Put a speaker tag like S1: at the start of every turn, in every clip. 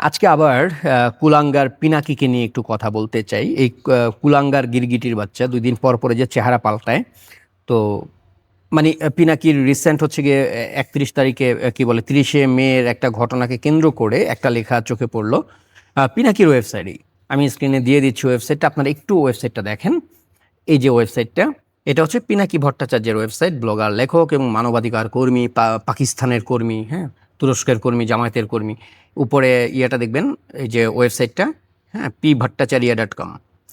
S1: আজকে আবার কুলাঙ্গার পিনাকিকে নিয়ে একটু কথা বলতে চাই। এই কুলাঙ্গার গিরগিটির বাচ্চা ২ দিন পর পরে যে চেহারা পাল্টায়। তো মানে পিনাকির রিসেন্ট হচ্ছে গিয়ে ৩১ তারিখে কি বলে ৩০শে মের একটা ঘটনাকে কেন্দ্র করে একটা লেখা চোখে পড়ল পিনাকির ওয়েবসাইটেই। আমি স্ক্রিনে দিয়ে দিচ্ছি ওয়েবসাইটটা, আপনারা একটু ওয়েবসাইটটা দেখেন। এই যে ওয়েবসাইটটা, এটা হচ্ছে পিনাকি ভট্টাচার্যের ওয়েবসাইট। ব্লগার, লেখক এবং মানবাধিকার কর্মী, পাকিস্তানের কর্মী, হ্যাঁ, তুরস্কের কর্মী, জামায়াতের কর্মী। উপরে ইয়েটা দেখবেন, এই যে ওয়েবসাইটটা, হ্যাঁ, pbhattacharya.com।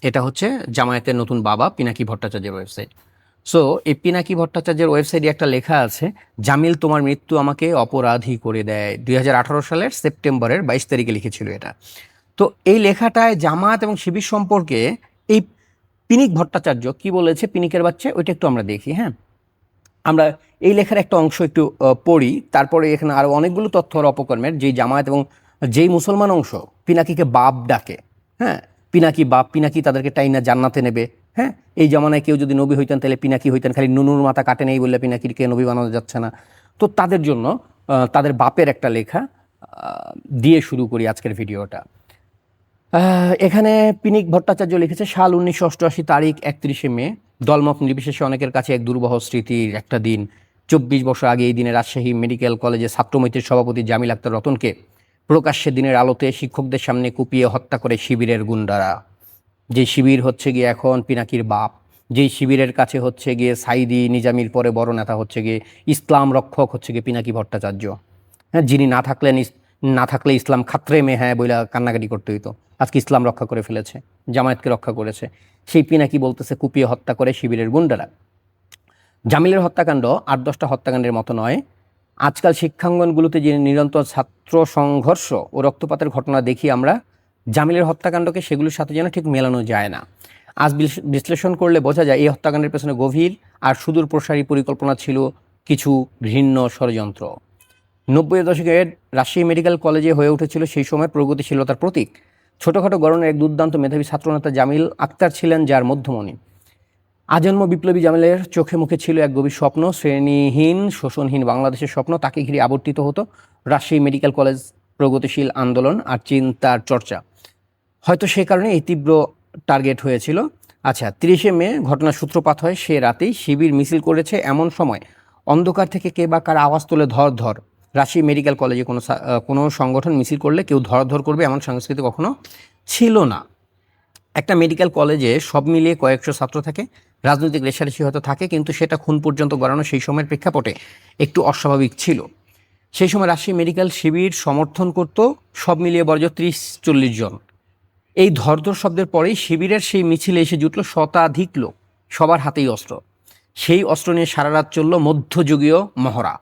S1: এটা হচ্ছে জামায়াতের নতুন বাবা পিনাকি ভট্টাচার্যের ওয়েবসাইট। সো এই পিনাকি ভট্টাচার্যের ওয়েবসাইটে একটা লেখা আছে, জামিল তোমার মৃত্যু আমাকে অপরাধী করে দেয়। ২০১৮ সালের সেপ্টেম্বরের ২২ তারিখে লিখেছিল এটা। তো এই লেখাটায় জামায়াত এবং শিবির সম্পর্কে এই পিনিক ভট্টাচার্য কি বলেছে, পিনিকের বাচ্চা, ওইটা একটু আমরা দেখি। হ্যাঁ, আমরা এই লেখার একটা অংশ একটু পড়ি, তারপরে এখানে আরও অনেকগুলো তথ্য আর অপকর্মের, যেই জামায়াত এবং যেই মুসলমান অংশ পিনাকিকে বাপ ডাকে, হ্যাঁ, পিনাকি বাপ, পিনাকি তাদেরকে টাইনা জান্নাতে নেবে। হ্যাঁ, এই জামানায় কেউ যদি নবী হইতেন তাহলে পিনাকি হইতেন, খালি নুনুর মাথা কাটে নেই বললে পিনাকিকে নবী বানানো যাচ্ছে না। তো তাদের জন্য তাদের বাপের একটা লেখা দিয়ে শুরু করি আজকের ভিডিওটা। এখানে পিনিক ভট্টাচার্য লিখেছে, সাল ১৯৮৮, তারিখ ৩১শে মে। দলমত নির্বিশেষে অনেকের কাছে এক দুর্বহ স্মৃতির একটা দিন। ২৪ বছর আগে এই দিনে রাজশাহী মেডিকেল কলেজে ছাত্রমৈত্রীর সভাপতি জামিল আক্তার রতনকে প্রকাশ্যে দিনের আলোতে শিক্ষকদের সামনে কুপিয়ে হত্যা করে শিবিরের গুন্ডারা। যে শিবির হচ্ছে গিয়ে এখন পিনাকির বাপ, যেই শিবিরের কাছে হচ্ছে গিয়ে সাইদি নিজামির পরে বড় নেতা হচ্ছে গিয়ে ইসলাম রক্ষক হচ্ছে গিয়ে পিনাকি ভট্টাচার্য। হ্যাঁ, যিনি না থাকলে ইসলাম খাত্রে মে হ্যাঁ বইলা কান্নাকাটি করতে হইতো। আজকে ইসলাম রক্ষা করে ফেলেছে, জামায়াতকে রক্ষা করেছে। সেই পিনাকি বলতেছে কুপিয়ে হত্যা করে শিবিরের গুন্ডারা। জামিলের হত্যাকাণ্ড ৮-১০টা হত্যাকাণ্ডের মতো নয়। আজকাল শিক্ষাঙ্গনগুলোতে যে নিরন্তর ছাত্র সংঘর্ষ ও রক্তপাতের ঘটনা দেখি আমরা, জামিলের হত্যাকাণ্ডকে সেগুলোর সাথে যেন ঠিক মেলানো যায় না। আজ বিশ্লেষণ করলে বোঝা যায় এই হত্যাকাণ্ডের পেছনে গভীর আর সুদূর প্রসারী পরিকল্পনা ছিল, কিছু ঘৃণ্য ষড়যন্ত্র। ৯০-এর দশকের রাজশাহী মেডিকেল কলেজে হয়ে উঠেছিল সেই সময় প্রগতিশীলতার প্রতীক। ছোটোখাটো গড়নের এক দুর্দান্ত মেধাবী ছাত্রনেতা জামিল আক্তার ছিলেন যার মধ্যমণি। আজন্ম বিপ্লবী জামিলের চোখে মুখে ছিল এক গভীর স্বপ্ন, শ্রেণীহীন শোষণহীন বাংলাদেশের স্বপ্ন। তাকে ঘিরে আবর্তিত হতো রাজশাহী মেডিকেল কলেজ, প্রগতিশীল আন্দোলন আর চিন্তার চর্চা। হয়তো সে কারণে এই তীব্র টার্গেট হয়েছিল। আচ্ছা, ৩০শে মে ঘটনার সূত্রপাত হয় সে রাতেই। শিবির মিছিল করেছে এমন সময় অন্ধকার থেকে কে বা কার আওয়াজ তোলে, ধর ধর। রাজশাহী মেডিকেল কলেজে কোনো সংগঠন মিছিল করলে কেউ ধর ধর করবে এমন সংস্কৃতি কখনো ছিল না। একটা মেডিকেল কলেজে সব মিলিয়ে কয়েকশো ছাত্র থাকে, রাজনৈতিক রেষারেষি হয়তো থাকে, কিন্তু সেটা খুন পর্যন্ত গড়ানো সেই সময়ের প্রেক্ষাপটে একটু অস্বাভাবিক ছিল। সেই সময় রাজশাহী মেডিকেল শিবির সমর্থন করত সব মিলিয়ে বড়জোর ৩০-৪০ জন। এই ধরধর শব্দের পরেই শিবিরের সেই মিছিলে এসে জুটল শতাধিক লোক, সবার হাতেই অস্ত্র। সেই অস্ত্র নিয়ে সারা রাত চলল মধ্যযুগীয় মহড়া।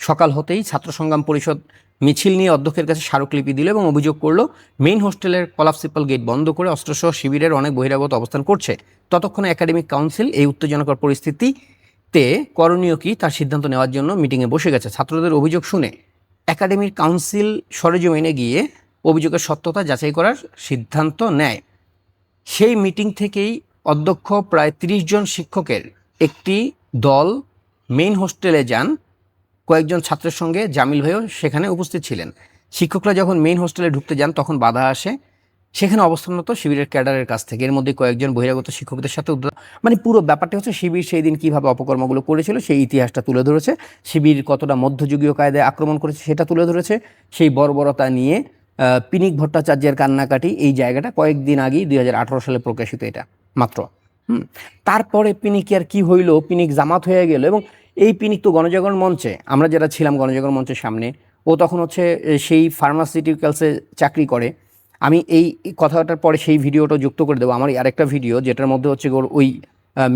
S1: সকাল হতেই ছাত্র সংগ্রাম পরিষদ মিছিল নিয়ে অধ্যক্ষের কাছে স্মারকলিপি দিল এবং অভিযোগ করলো মেইন হোস্টেলের কলাপসিপাল গেট বন্ধ করে অস্ত্রসহ শিবিরের অনেক বহিরাগত অবস্থান করছে। ততক্ষণে একাডেমিক কাউন্সিল এই উত্তেজনাকর পরিস্থিতিতে করণীয় কি তার সিদ্ধান্ত নেওয়ার জন্য মিটিংয়ে বসে গেছে। ছাত্রদের অভিযোগ শুনে একাডেমিক কাউন্সিল সরেজমিনে গিয়ে অভিযোগের সত্যতা যাচাই করার সিদ্ধান্ত নেয়। সেই মিটিং থেকেই অধ্যক্ষ প্রায় ৩০ জন শিক্ষকের একটি দল মেইন হোস্টেলে যান। কয়েকজন ছাত্রের সঙ্গে জামিল ভাইও সেখানে উপস্থিত ছিলেন। শিক্ষকরা যখন মেইন হোস্টেলে ঢুকতে যান তখন বাধা আসে সেখানে অবস্থানরত শিবিরের ক্যাডারের কাছ থেকে। এর মধ্যে কয়েকজন বহিরাগত শিক্ষকদের সাথে মানে পুরো ব্যাপারটা হচ্ছে শিবির সেই দিন কীভাবে অপকর্মগুলো করেছিল সেই ইতিহাসটা তুলে ধরেছে। শিবির কতটা মধ্যযুগীয় কায়দায় আক্রমণ করেছে সেটা তুলে ধরেছে। সেই বর্বরতা নিয়ে পিনিক ভট্টাচার্যের কান্নাকাটি, এই জায়গাটা কয়েকদিন আগেই ২০১৮ সালে প্রকাশিত, এটা মাত্র। তারপরে পিনিক আর কি হইল, পিনিক জামাত হয়ে গেল। এবং এই পিনিক তো গণজাগরণ মঞ্চে, আমরা যারা ছিলাম গণজাগরণ মঞ্চের সামনে, ও তখন হচ্ছে সেই ফার্মাসিউটিক্যালসে চাকরি করে। আমি এই কথাটার পরে সেই ভিডিওটা যুক্ত করে দেবো, আমার আরেকটা ভিডিও যেটার মধ্যে হচ্ছে ওই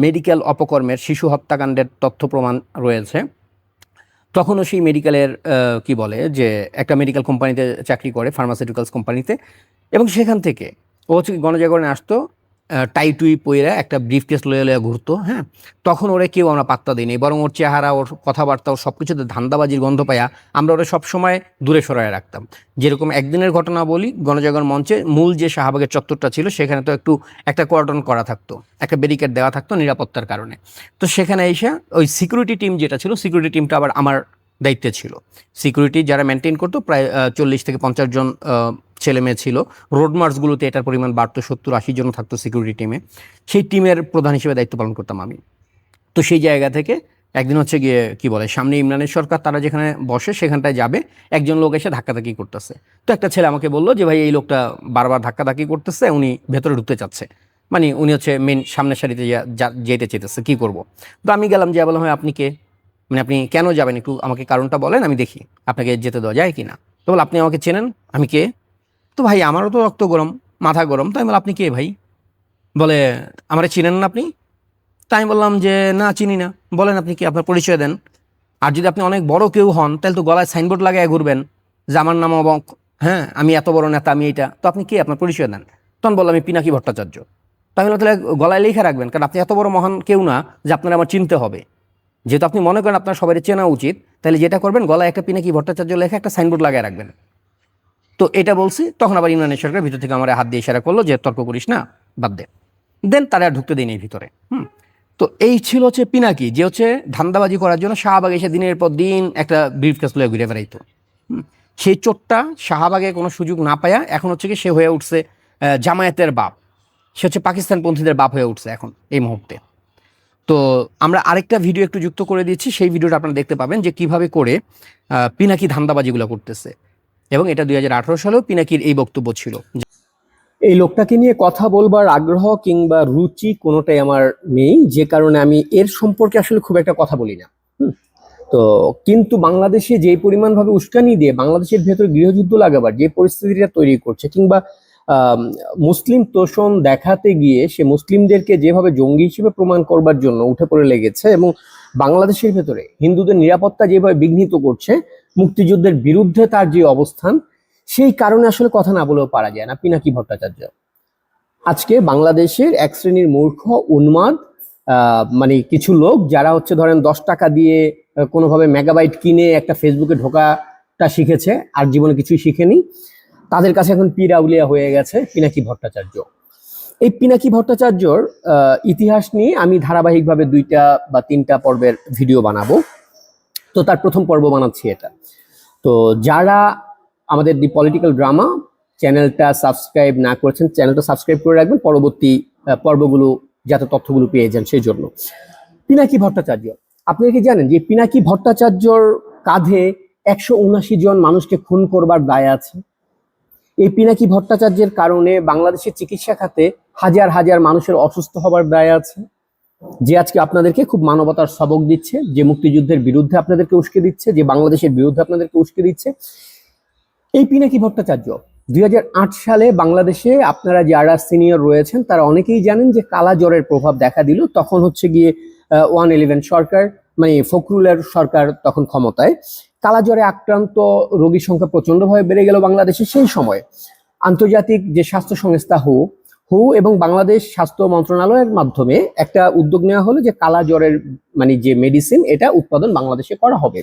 S1: মেডিকেল অপকর্মের, শিশু হত্যাকাণ্ডের তথ্য প্রমাণ রয়েছে। তখনও সেই মেডিকেলের কি বলে যে একটা মেডিকেল কোম্পানিতে চাকরি করে, ফার্মাসিউটিক্যালস কোম্পানিতে। এবং সেখান থেকে ও হচ্ছে গণজাগরণে আসতো, টাই টুই পইরা একটা ব্রিফ কেস লয়ে লয়ে ঘুরতো। হ্যাঁ, তখন ওরে কেউ আমরা পাত্তা দিইনি, বরং ওর চেহারা, ওর কথাবার্তা, ওর সব কিছুতে ধান্দাবাজির গন্ধ পাইয়া আমরা ওরা সবসময় দূরে সরায় রাখতাম। যেরকম একদিনের ঘটনা বলি, গণজাগরণ মঞ্চে মূল যে শাহবাগের চত্বরটা ছিল সেখানে তো একটা কর্ডন করা থাকতো, একটা ব্যারিকেড দেওয়া থাকতো নিরাপত্তার কারণে। তো সেখানে এসে ওই সিকিউরিটি টিম যেটা ছিল, সিকিউরিটি টিমটা আবার আমার দায়িত্বে ছিল। সিকিউরিটি যারা মেনটেন করতো প্রায় 40 থেকে 50 জন ছেলে মেয়ে ছিল। রোড মার্চগুলোতে এটার পরিমাণ বাড়তো, 70-80 জন থাকতো সিকিউরিটি টিমে। সেই টিমের প্রধান হিসেবে দায়িত্ব পালন করতাম আমি। তো সেই জায়গা থেকে একদিন হচ্ছে গিয়ে কি বলে, সামনে ইমরানের সরকার, তারা যেখানে বসে সেখানটায় যাবে, একজন লোক এসে ধাক্কাধাক্কি করতেছে। তো একটা ছেলে আমাকে বললো যে ভাই এই লোকটা বারবার ধাক্কাধাক্কি করতেছে, উনি ভেতরে ঢুকতে চাচ্ছে, মানে উনি হচ্ছে মেন সামনের সারিতে যেতে চেতেছে, কি করব। তো আমি গেলাম, যে বললাম হয় আপনি কে, মানে আপনি কেন যাবেন, একটু আমাকে কারণটা বলেন, আমি দেখি আপনাকে যেতে দেওয়া যায় কি না। তো বল আপনি আমাকে চেনেন, আমি কে? তো ভাই আমারও তো রক্ত গরম, মাথা গরম। তো আমি বললাম আপনি কে ভাই? বলে আমারে চিনেন না আপনি? তাই আমি বললাম যে না চিনি না। বলেন আপনি কি, আপনার পরিচয় দেন। আর যদি আপনি অনেক বড় কেউ হন তাহলে তো গলায় সাইনবোর্ড লাগায় ঘুরবেন যে আমার নাম অবক, হ্যাঁ আমি এত বড় নেতা, আমি এইটা। তো আপনি কি, আপনার পরিচয় দেন। তখন বললাম আমি পিনাকি ভট্টাচার্য। তাই বললাম তাহলে গলায় লেখা রাখবেন, কারণ আপনি এত বড় মহান কেউ না যে আপনার আমার চিনতে হবে। যেহেতু আপনি মনে করেন আপনার সবাই চেনা উচিত, তাহলে যেটা করবেন গলায় একটা পিনাকি ভট্টাচার্য লেখা একটা সাইনবোর্ড লাগায় রাখবেন। তো এটা বলছি, তখন আবার ইমরানের সরকার ভিতর থেকে আমার হাত দিয়ে ইশারা করলো যে তর্ক করিস না, বাদ দে। দেন তারা আর ঢুকতে দেয়নি ভিতরে। তো এই ছিল হচ্ছে পিনাকি, যে হচ্ছে ধান্দাবাজি করার জন্য শাহবাগে এসে দিনের পর দিন একটা ব্রিফকেস লয়ে ঘুরে বেড়াইতো। সেই চোরটা শাহবাগে কোনো সুযোগ না পায়া এখন হচ্ছে কি সে হয়ে উঠছে জামায়াতের বাপ। সে হচ্ছে পাকিস্তানপন্থীদের বাপ হয়ে উঠছে এখন এই মুহূর্তে। তো আমরা আরেকটা ভিডিও একটু যুক্ত করে দিচ্ছি, সেই ভিডিওটা আপনারা দেখতে পাবেন যে কিভাবে করে পিনাকি ধান্দাবাজিগুলো করতেছে। এবং এটা 2018 সালেও পিনাকির এই বক্তব্য ছিল।
S2: এই লোকটাকে নিয়ে কথা বলবার আগ্রহ কিংবা রুচি কোনোটাই আমার নেই, যে কারণে আমি এর সম্পর্কে আসলে খুব একটা কথা বলি না। তো কিন্তু বাংলাদেশে যে পরিমাণ ভাবে উস্কানি দিয়ে বাংলাদেশের ভেতর গৃহযুদ্ধ লাগাবার যে পরিস্থিতিটা তৈরি করছে, কিংবা মুসলিম তোষণ দেখাতে গিয়ে সে মুসলিমদেরকে যেভাবে জঙ্গি হিসেবে প্রমাণ করবার জন্য উঠে পড়ে লেগেছে, এবং বাংলাদেশের ভেতরে হিন্দুদের নিরাপত্তা যেভাবে বিঘ্নিত করছে, মুক্তিযুদ্ধের বিরুদ্ধে তার যে অবস্থান, সেই কারণে আসলে কথা না বলেও পারা যায় না পিনাকি ভট্টাচার্য। আজকে বাংলাদেশের এক শ্রেণীর মূর্খ উন্মাদ মানে কিছু লোক যারা হচ্ছে ধরেন 10 টাকা দিয়ে কোনোভাবে মেগাবাইট কিনে একটা ফেসবুকে ঢোকাটা শিখেছে, আর জীবনে কিছুই শিখেনি, তাদের কাছে এখন পীর আউলিয়া হয়ে গেছে পিনাকি ভট্টাচার্য। এই পিনাকি ভট্টাচার্যর ইতিহাস নিয়ে আমি ধারাবাহিকভাবে 2টা বা 3টা পর্বের ভিডিও বানাবো। তো তার প্রথম পর্ব বানাচ্ছি এটা। তো যারা আমাদের দি পলিটিক্যাল ড্রামা চ্যানেলটা সাবস্ক্রাইব না করেছেন, চ্যানেলটা সাবস্ক্রাইব করে রাখবেন পরবর্তী পর্বগুলো যাতে তথ্যগুলো পেয়ে যান সেই জন্য। পিনাকি ভট্টাচার্য, আপনি কি জানেন যে পিনাকি ভট্টাচার্যর কাঁধে 179 জন মানুষকে খুন করবার দায় আছে? এই পিনাকি ভট্টাচার্যের কারণে বাংলাদেশের চিকিৎসা খাতে হাজার হাজার মানুষের অসুস্থ হবার দায় আছে, যে আজকে আপনাদেরকে খুব মানবতার সবক দিচ্ছে, যে মুক্তিযুদ্ধের বিরুদ্ধে আপনাদেরকে উস্কে দিচ্ছে, যে বাংলাদেশের বিরুদ্ধে আপনাদেরকে উস্কে দিচ্ছে। এই পিনাকি ভট্টাচার্য 2008 সালে বাংলাদেশে, আপনারা যারা সিনিয়র রয়েছেন তারা অনেকেই জানেন যে কালা জ্বরের প্রভাব দেখা দিল। তখন হচ্ছে গিয়ে 111 সরকার, মানে ফখরুলের সরকার তখন ক্ষমতায়। কালা জ্বরে আক্রান্ত রোগীর সংখ্যা প্রচন্ডভাবে বেড়ে গেল বাংলাদেশে। সেই সময় আন্তর্জাতিক যে স্বাস্থ্য সংস্থা হু এবং বাংলাদেশ স্বাস্থ্য মন্ত্রণালয়ের মাধ্যমে একটা উদ্যোগ নেওয়া হলো যে কালা জ্বরের মানে যে মেডিসিন, এটা উৎপাদন বাংলাদেশে করা হবে।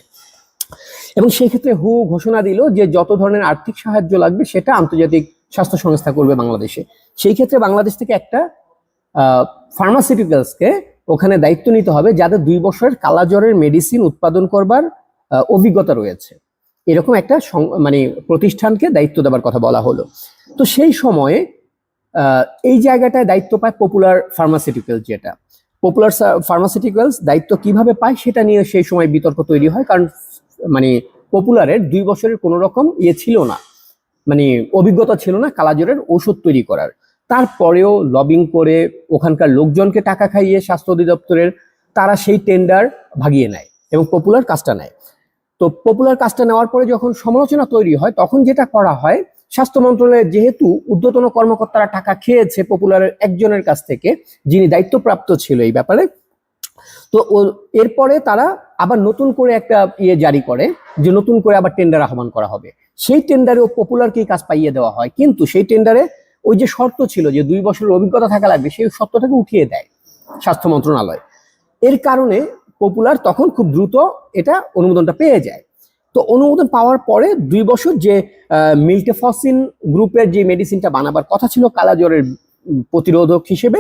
S2: এবং সেই ক্ষেত্রে হু ঘোষণা দিল যে যত ধরনের আর্থিক সাহায্য লাগবে সেটা আন্তর্জাতিক স্বাস্থ্য সংস্থা করবে বাংলাদেশে। সেই ক্ষেত্রে বাংলাদেশ থেকে একটা ফার্মাসিউটিক্যালসকে ওখানে দায়িত্ব নিতে হবে, যাদের 2 বছরের কালাজ্বরের মেডিসিন উৎপাদন করবার অভিজ্ঞতা রয়েছে। এরকম একটা মানে প্রতিষ্ঠানকে দায়িত্ব দেওয়ার কথা বলা হলো। তো সেই সময়ে এই জায়গাটায় দায়িত্ব পায় পপুলার ফার্মাসিউটিক্যালস। যেটা পপুলার ফার্মাসিউটিক্যালস দায়িত্ব কিভাবে পায় সেটা নিয়ে সেই সময় বিতর্ক তৈরি হয়, কারণ মানে পপুলারের 2 বছরের কোনো রকম ছিল না, মানে অভিজ্ঞতা ছিল না কালাজ্বরের ঔষধ তৈরি করার। তারপরেও লবিং করে ওখানকার লোকজনকে টাকা খাইয়ে স্বাস্থ্য অধিদপ্তরের, তারা সেই টেন্ডার ভাগিয়ে নেয় এবং পপুলার কাজটা নেয়। তো পপুলার কাজটা নেওয়ার পরে যখন সমালোচনা তৈরি হয়, তখন যেটা করা হয়, স্বাস্থ্য মন্ত্রণালয়ের যেহেতু ঊর্ধ্বতন কর্মকর্তারা টাকা খেয়েছে পপুলারের একজনের কাছ থেকে যিনি দায়িত্বপ্রাপ্ত ছিল এই ব্যাপারে, তো এরপরে তারা আবার নতুন করে একটা জারি করে যে নতুন করে আবার টেন্ডার আহ্বান করা হবে। সেই টেন্ডারেও পপুলারকেই কাজ পাইয়ে দেওয়া হয়, কিন্তু সেই টেন্ডারে ওই যে শর্ত ছিল যে 2 বছরের অভিজ্ঞতা থাকা লাগবে, সেই শর্তটাকে উঠিয়ে দেয় স্বাস্থ্য মন্ত্রণালয়। এর কারণে পপুলার তখন খুব দ্রুত এটা অনুমোদনটা পেয়ে যায়। তো অনুমোদন পাওয়ার পরে 2 বছর যে মিল্টেফসিন গ্রুপের যে মেডিসিনটা বানাবার কথা ছিল কালাজ্বরের প্রতিরোধক হিসেবে,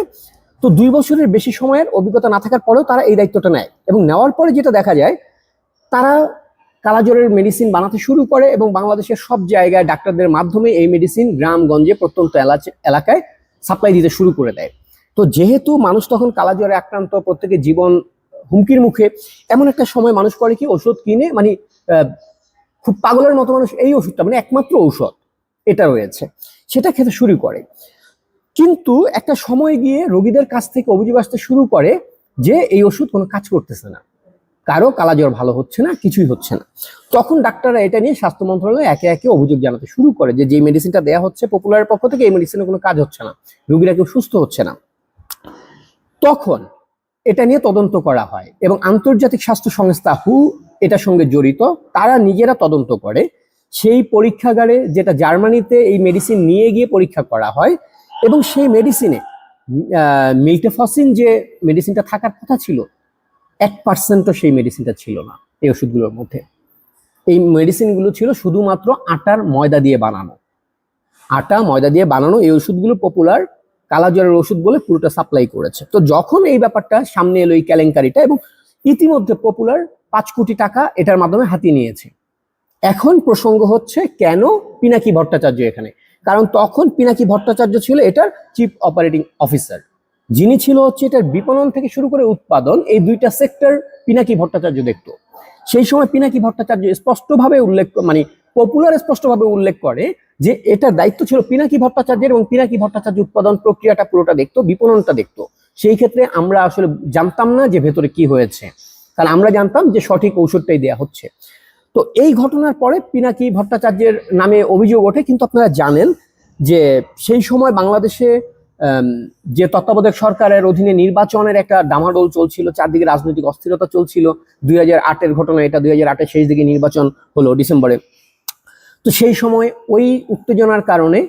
S2: তো 2 বছরের বেশি সময়ের অভিজ্ঞতা না থাকার পরেও তারা এই দায়িত্বটা নেয়। এবং নেওয়ার পরে যেটা দেখা যায়, তারা কালাজ্বরের মেডিসিন বানাতে শুরু করে এবং বাংলাদেশের সব জায়গায় ডাক্তারদের মাধ্যমে এই মেডিসিন গ্রামগঞ্জে প্রত্যন্ত এলাকায় সাপ্লাই দিতে শুরু করে দেয়। তো যেহেতু মানুষ তখন কালাজ্বরে আক্রান্ত, প্রত্যেকের জীবন হুমকির মুখে, এমন একটা সময় মানুষ করে কি ওষুধ কিনে, মানে খুব পাগলের মতো মানুষ এই ওষুধটা, মানে একমাত্র ঔষধ এটা রয়েছে, সেটা খেতে শুরু করে। কিন্তু একটা সময় গিয়ে রোগীদের কাছ থেকে অভিযোগ আসতে শুরু করে যে এই ওষুধ কোনো কাজ করতেছে না, কারো কালাজ্বর ভালো হচ্ছে না, কিছুই হচ্ছে না। তখন ডাক্তাররা এটা নিয়ে স্বাস্থ্য মন্ত্রণালয়ে একে একে অভিযোগ জানাতে শুরু করে যে মেডিসিনটা দেওয়া হচ্ছে পপুলারের পক্ষ থেকে, এই মেডিসিনের কোনো কাজ হচ্ছে না, রোগীরা কেউ সুস্থ হচ্ছে না। তখন এটা নিয়ে তদন্ত করা হয় এবং আন্তর্জাতিক স্বাস্থ্য সংস্থা হু এটার সঙ্গে জড়িত, তারা নিজেরা তদন্ত করে। সেই পরীক্ষাগারে, যেটা জার্মানিতে, এই মেডিসিন নিয়ে গিয়ে পরীক্ষা করা হয় এবং সেই মেডিসিনে মিল্টেফসিন যে মেডিসিনটা থাকার কথা ছিল, 1% সেই মেডিসিনটা ছিল না এই ওষুধগুলোর মধ্যে। এই মেডিসিনগুলো ছিল শুধুমাত্র আটার ময়দা দিয়ে বানানো, আটা ময়দা দিয়ে বানানো এই ওষুধগুলো পপুলার কালাজ্বরের ওষুধ বলে পুরোটা সাপ্লাই করেছে। তো যখন এই ব্যাপারটা সামনে এলো, এই কেলেঙ্কারিটা, এবং ইতিমধ্যে পপুলার 5 কোটি টাকা এটার মাধ্যমে হাতিয়ে নিয়েছে। এখন প্রসঙ্গ হচ্ছে কেন পিনাকি ভট্টাচার্য এখানে, কারণ তখন পিনাকি ভট্টাচার্য ছিল এটার চিফ অপারেটিং অফিসার, যিনি ছিল হচ্ছে এটার বিপণন থেকে শুরু করে উৎপাদন, এই দুইটা সেক্টর পিনাকি ভট্টাচার্য দেখতো। সেই সময় পিনাকি ভট্টাচার্য স্পষ্টভাবে মানে পপুলার স্পষ্টভাবে উল্লেখ করে যে এটার দায়িত্ব ছিল পিনাকি ভট্টাচার্যের, এবং পিনাকি ভট্টাচার্য উৎপাদন প্রক্রিয়াটা পুরোটা দেখতো, বিপণনটা দেখতো। সেই ক্ষেত্রে আমরা আসলে জানতাম না যে ভেতরে কি হয়েছে, কারণ আমরা জানতাম যে সঠিক ঔষধটাই দেয়া হচ্ছে। তো এই ঘটনার পরে পিনাকি ভট্টাচার্যের নামে অভিযোগ ওঠে। কিন্তু আপনারা জানেন যে সেই সময় বাংলাদেশে যে তত্ত্বাবধায়ক সরকারের অধীনে নির্বাচনের একটা ডামাডোল চলছিল, চারদিকে রাজনৈতিক অস্থিরতা চলছিল। 2008-এর ঘটনা এটা, 2008-এর শেষ দিকে নির্বাচন হলো ডিসেম্বরে। তো সেই সময় ওই উত্তেজনার কারণে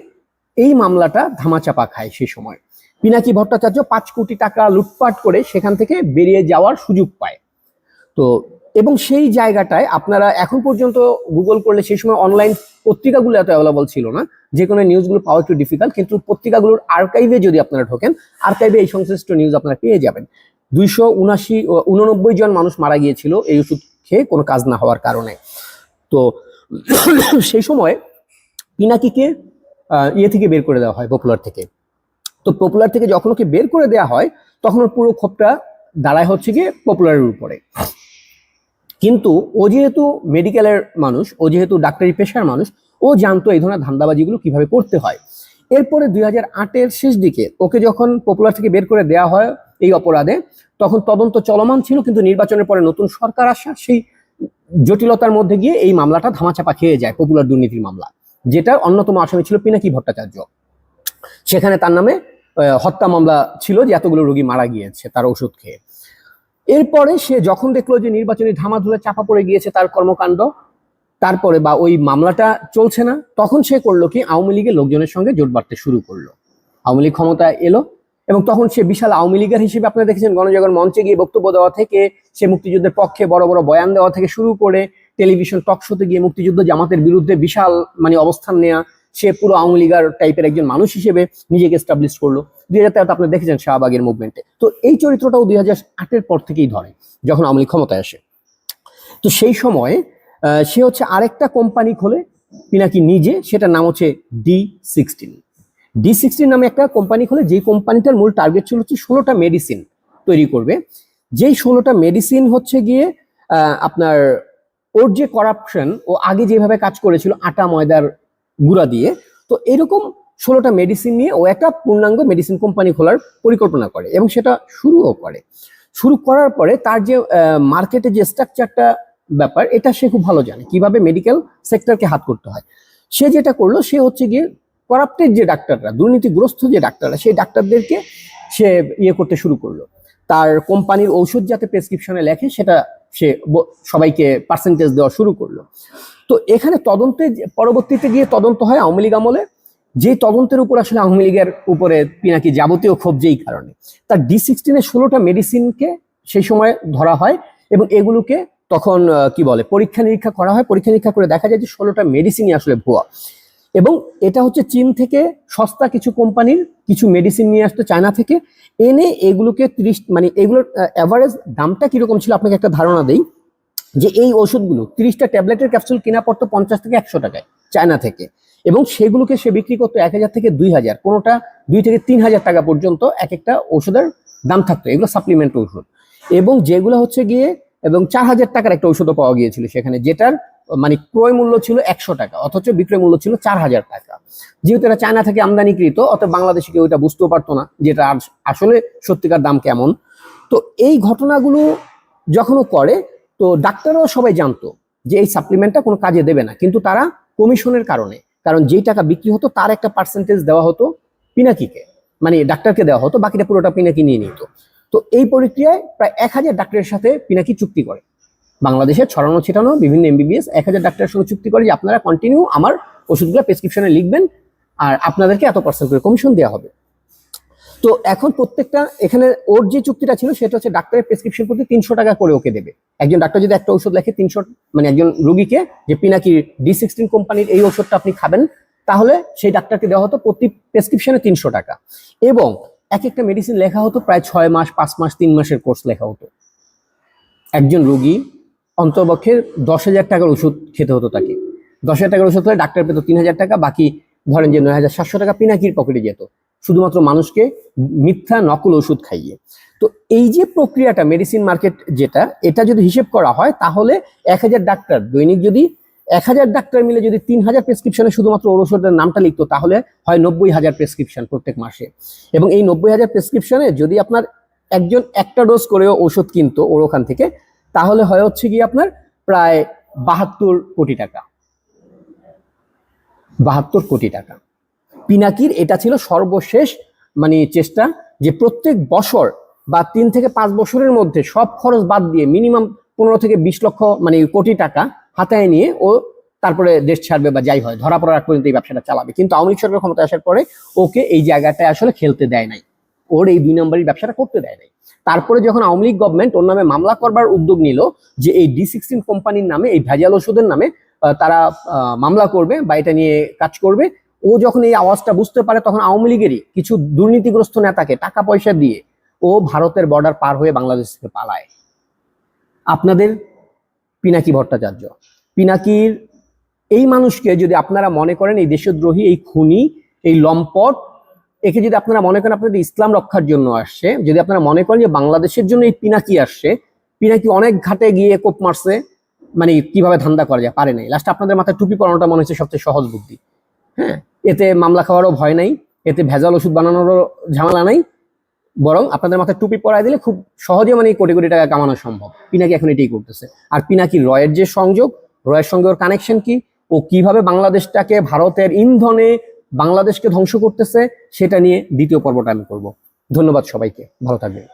S2: এই মামলাটা ধামাচাপা খায়। সেই সময় পিনাকি ভট্টাচার্য 5 কোটি টাকা লুটপাট করে সেখান থেকে বেরিয়ে যাওয়ার সুযোগ পায়। তো এবং সেই জায়গাটায় আপনারা এখন পর্যন্ত গুগল করলে, সেই সময় অনলাইন পত্রিকাগুলো এত অ্যাভেলেবল ছিল না, যে কোনো নিউজগুলো পাওয়া একটু ডিফিকাল্ট, কিন্তু পত্রিকাগুলোর আর্কাইভে যদি আপনারা ঢোকেন, আর্কাইভে এই সংশ্লিষ্ট নিউজ আপনারা পেয়ে যাবেন। 289 জন মানুষ মারা গিয়েছিল এই ওষুধ খেয়ে কোনো কাজ না হওয়ার কারণে। তো সেই সময় পিনাকিকে ইয়ে থেকে বের করে দেওয়া হয়, পপুলার থেকে। তো পপুলার থেকে যখন ওকে বের করে দেওয়া হয়, তখন ওর পুরো ক্ষোভটা দাঁড়ায় হচ্ছে গিয়ে পপুলারের উপরে। কিন্তু ও যেহেতু মেডিকেলের মানুষ, ও যেহেতু ডাক্তারি পেশার মানুষ, ও জানতো এই ধরনের ধান্দাবাজিগুলো কিভাবে করতে হয়। এরপরে 2008-এর শেষ দিকে ওকে যখন পপুলার থেকে বের করে দেওয়া হয় এই অপরাধে, তখন তদন্ত চলমান ছিল, কিন্তু নির্বাচনের পরে নতুন সরকার আসা, সেই জটিলতার মধ্যে গিয়ে এই মামলাটা ধামাচাপা খেয়ে যায়, পপুলার দুর্নীতির মামলা, যেটার অন্যতম আসামি ছিল পিনাকি ভট্টাচার্য। সেখানে তার নামে হত্যা মামলা ছিল, যে এতগুলো রোগী মারা গিয়েছে তার ওষুধ খেয়ে। এরপরে সে যখন দেখলো যে নির্বাচনী ধামাধুলে চাপা পড়ে গিয়েছে তার কর্মকাণ্ড, তারপরে বা ওই মামলাটা চলছে না, তখন সে করলো কি, আওয়ামী লীগের লোকজনের সঙ্গে জোট বাঁধতে শুরু করলো। আওয়ামী লীগ ক্ষমতায় এলো এবং তখন সে বিশাল আওয়ামী লীগের হিসেবে, আপনারা দেখেছেন গণজাগরণ মঞ্চে গিয়ে বক্তব্য দেওয়া থেকে, সে মুক্তিযুদ্ধের পক্ষে বড় বড় বয়ান দেওয়া থেকে শুরু করে, টেলিভিশন টক শোতে গিয়ে মুক্তিযুদ্ধ জামাতের বিরুদ্ধে বিশাল মানে অবস্থান নেওয়া, সে পুরো আওয়ামী লীগার টাইপের একজন মানুষ হিসেবে নিজেকে এস্টাবলিশ করলো। 2013 আপনারা দেখেছেন শাহবাগের মুভমেন্টে। তো এই চরিত্রটাও 2008-এর পর থেকেই ধরে, যখন আওয়ামী লীগ ক্ষমতায় আসে। তো সেই সময় সে হচ্ছে আরেকটা কোম্পানি খোলে পিনাকি নিজে, সেটার নাম হচ্ছে D16 নামে একটা কোম্পানি খোলে, যে কোম্পানিটার মূল টার্গেট ছিল হচ্ছে 16টা মেডিসিন তৈরি করবে। যেই 16টা মেডিসিন হচ্ছে গিয়ে আপনার ওর যে করাপশন, ও আগে যেভাবে কাজ করেছিল আটা ময়দার গুঁড়া দিয়ে, তো এরকম 16টা মেডিসিন নিয়ে ও একটা পূর্ণাঙ্গ মেডিসিন কোম্পানি খোলার পরিকল্পনা করে এবং সেটা শুরুও করে। শুরু করার পরে তার যে মার্কেটে যে স্ট্রাকচারটা ব্যাপার, এটা সে খুব ভালো জানে কিভাবে মেডিকেল সেক্টরকে হাত করতে হয়। সে যেটা করলো, সে হচ্ছে গিয়ে করাপ্টেড যে ডাক্তাররা, দুর্নীতিগ্রস্ত যে ডাক্তাররা, সেই ডাক্তারদেরকে সে ইয়ে করতে শুরু করলো। তার কোম্পানির ঔষধ যাতে প্রেসক্রিপশনে লেখে, সেটা সে সবাইকে পার্সেন্টেজ দেওয়া শুরু করলো। তো এখানে তদন্তে পরবর্তীতে গিয়ে তদন্ত হয় আওয়ামী লীগ আমলে, যে তদন্তের উপর আসলে আওয়ামী লীগের উপরে পিনাকি যাবতীয় ক্ষোভ যেই কারণে, তার D16-এর 16টা মেডিসিনকে সেই সময় ধরা হয় এবং এগুলোকে তখন কি বলে পরীক্ষা নিরীক্ষা করা হয়। পরীক্ষা নিরীক্ষা করে দেখা যায় যে 16টা মেডিসিনই আসলে ভুয়া, এবং এটা হচ্ছে চীন থেকে সস্তা কিছু কোম্পানির কিছু মেডিসিন নিয়ে আসতো চায়না থেকে, এনে এগুলোকে 30 মানে এগুলোর অ্যাভারেজ দামটা কিরকম ছিল আপনাকে একটা ধারণা দেই। যে এই ওষুধগুলো 30টা ট্যাবলেটের ক্যাপসুল কেনা পড়তো 50 থেকে 100 টাকায় চায়না থেকে, এবং সেগুলোকে সে বিক্রি করতো 1000 থেকে 2000, কোনোটা 2 থেকে 3000 টাকা পর্যন্ত এক একটা ওষুধের দাম থাকতো। এগুলো সাপ্লিমেন্ট ওষুধ, এবং যেগুলো হচ্ছে গিয়ে এবং 4000 টাকার একটা ওষুধও পাওয়া গিয়েছিল সেখানে, যেটার মানে ক্রয় মূল্য ছিল 100 টাকা, অথচ বিক্রয় মূল্য ছিল 4000 টাকা। যেহেতু এটা চায়না থেকে আমদানিকৃত, অত বাংলাদেশে কেউ এটা বুঝতেও পারতো না যেটা আসলে সত্যিকার দাম কেমন। তো এই ঘটনাগুলো যখনও করে, তো ডাক্তাররাও সবাই জানতো যে এই সাপ্লিমেন্টটা কোনো কাজে দেবে না, কিন্তু তারা কমিশনের কারণে, কারণ যেই টাকা বিক্রি হতো তার একটা পার্সেন্টেজ দেওয়া হতো পিনাকিকে, মানে ডাক্তারকে দেওয়া হতো, বাকিটা পুরোটা পিনাকি নিয়ে নিত। তো এই প্রক্রিয়ায় প্রায় 1000 ডাক্তারের সাথে পিনাকি চুক্তি করে, বাংলাদেশে ছড়ানো ছিটানো বিভিন্ন এমবিবিএস 1000 ডাক্তারের সঙ্গে চুক্তি করে যে আপনারা কন্টিনিউ আমার ওষুধগুলো প্রেসক্রিপশনে লিখবেন আর আপনাদেরকে এত পার্সেন্ট করে কমিশন দেওয়া হবে। তো এখন প্রত্যেকটা এখানে ওর যে চুক্তিটা ছিল সেটা হচ্ছে ডাক্তারের প্রেসক্রিপশন প্রতি 300 টাকা করে ওকে দেবে। একজন ডাক্তার যদি একটা ওষুধ লেখে 300, মানে একজন রোগীকে যে পিনাকির D16 কোম্পানির এই ওষুধটা আপনি খাবেন, তাহলে সেই ডাক্তারকে দেওয়া হতো প্রতি প্রেসক্রিপশনে 300 টাকা, এবং এক একটা মেডিসিন লেখা হতো প্রায় 6 মাস, 5 মাস, 3 মাসের কোর্স লেখা হতো। একজন রোগী অন্তর্পক্ষে 10,000 টাকার ওষুধ খেতে হতো তাকে। 10,000 টাকার ওষুধ হলে ডাক্তার পেত 3,000 টাকা, বাকি ধরেন যে 9,700 টাকা পিনাকির পকেটে যেত, শুধুমাত্র মানুষকে মিথ্যা নকল ওষুধ খাইয়ে। তো এই যে প্রক্রিয়াটা মেডিসিন মার্কেট যেটা, এটা যদি হিসেব করা হয় তাহলে 1000 ডাক্তার দৈনিক যদি 1000 ডাক্তার মিলে যদি 3000 প্রেসক্রিপশনে শুধুমাত্র ওর ওষুধের নামটা লিখতো, তাহলে হয় 90,000 প্রেসক্রিপশন প্রত্যেক মাসে। এবং এই 90,000 প্রেসক্রিপশনে যদি আপনার একজন একটা ডোজ করেও ওষুধ কিনতো ওর ওখান থেকে, তাহলে হয় হচ্ছে কি আপনার প্রায় 72 কোটি টাকা। 72 কোটি টাকা। পিনাকির এটা ছিল সর্বশেষ মানে চেষ্টা, যে প্রত্যেক বছর বা 3 থেকে 5 বছরের মধ্যে সব খরচ বাদ দিয়ে মিনিমাম 15 থেকে 20 লক্ষ মানে কোটি টাকা হাতায় নিয়ে ও তারপরে দেশ ছাড়বে বা যাই হয়, ধরা পড়ার আগ পর্যন্ত এই ব্যবসাটা চালাবে। কিন্তু আওয়ামী লীগ সরকার ক্ষমতায় আসার পরে ওকে এই জায়গাটায় আসলে খেলতে দেয় নাই, ওর এই 2 নম্বরই ব্যবসাটা করতে দেয় নাই। তারপরে যখন আওয়ামী লীগ গভর্নমেন্ট ওর নামে মামলা করবার উদ্যোগ নিল, যে এই D16 কোম্পানির নামে, এই ভেজাল ওষুধের নামে তারা মামলা করবে বা এটা নিয়ে কাজ করবে, ও যখন এই আওয়াজটা বুঝতে পারে, তখন আওয়ামী লীগেরই কিছু দুর্নীতিগ্রস্ত নেতাকে টাকা পয়সা দিয়ে ও ভারতের বর্ডার পার হয়ে বাংলাদেশ থেকে পালায়। আপনাদের পিনাকি ভট্টাচার্য, পিনাকির এই মানুষকে যদি আপনারা মনে করেন এই দেশদ্রোহী, এই খুনি, এই লম্পট, একে যদি আপনারা মনে করেন আপনাদের ইসলাম রক্ষার জন্য আসছে, যদি আপনারা মনে করেন যে বাংলাদেশের জন্য এই পিনাকি আসছে, পিনাকি অনেক ঘাটে গিয়ে কোপ মারছে, মানে কিভাবে ধান্দা করা যায় পারে নাই, লাস্ট আপনাদের মাথায় টুপি পরানোটা মনে হচ্ছে সবচেয়ে সহজ বুদ্ধি। হ্যাঁ, এতে মামলা খাওয়ারও ভয় নাই, এতে ভেজাল ওষুধ বানানোরও ঝামেলা নাই, বরং আপনাদের মাথায় টুপি পরায় দিলে খুব সহজে মানে কোটি কোটি টাকা কামানো সম্ভব। পিনাকি এখন এটাই করতেছে। আর পিনাকি রয়ের যে সংযোগ, রয়ের সঙ্গে ওর কানেকশন কি, ও কিভাবে বাংলাদেশটাকে ভারতের ইন্ধনে বাংলাদেশকে ধ্বংস করতেছে, সেটা নিয়ে দ্বিতীয় পর্বটা আমি করব। ধন্যবাদ সবাইকে, ভালো থাকবেন।